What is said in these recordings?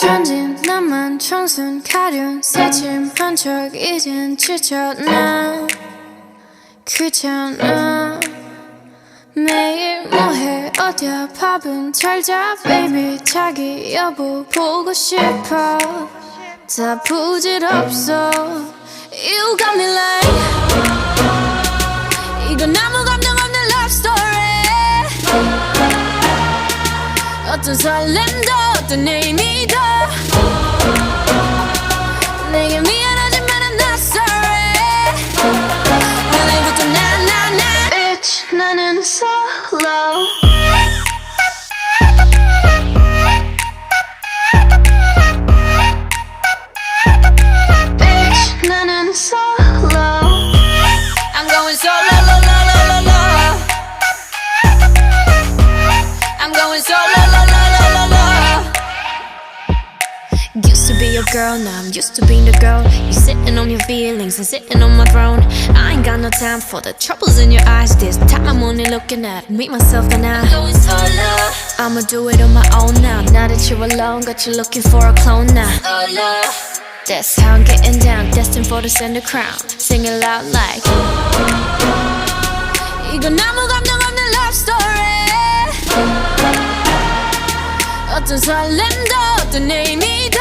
천진 나만 청순 가련 새침한 척 이젠 지쳤나 귀찮아 매일 뭐해 어디야 밥은 잘자 baby 자기 여보 보고 싶어 다 부질없어 You got me like 이건 아무 감정 없는 love story 어떤 설렘도 어떤 의미도 내게 미안하지만 I'm not sorry 오늘부터 나 Bitch 나는 solo Bitch 나는 solo I'm going solo lo lo lo lo lo I'm going solo lo lo lo lo lo Used to be your girl, now I'm used to being the girl. You sitting on your feelings and sitting on my throne. I ain't got no time for the troubles in your eyes. This time I'm only looking at me, myself and I. I'ma do it on my own now. Now that you're alone, got you looking for a clone now. That's how I'm getting down, destined for the center crown. Sing it loud like 이건 아무 감정 없는 love story 어떤 설렘도 어떤 의미도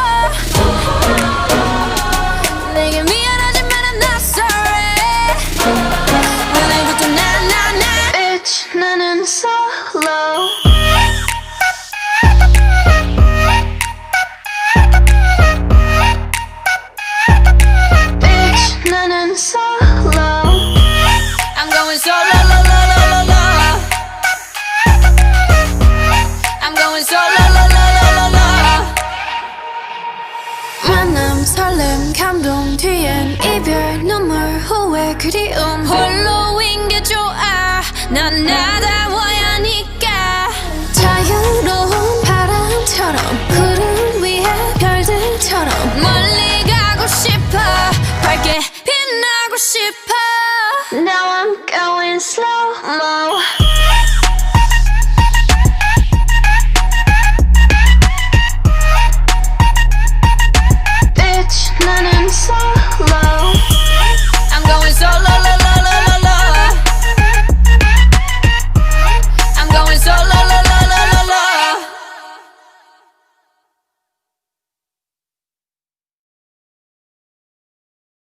내게 미안하지만 I'm not sorry 오늘부터 나 Bitch 나는 solo Bitch 나는 solo I'm going solo lo lo lo lo lo I'm going solo lo lo lo lo lo 만남 설렘 감동 뒤엔 이별 눈물 후회 그리움 홀로인 게 좋아 난 나다워야 하니까 자유로운 바람처럼 구름 위에 별들처럼 멀리 가고 싶어 밝게 빛나고 싶어 Now I'm going slow-mo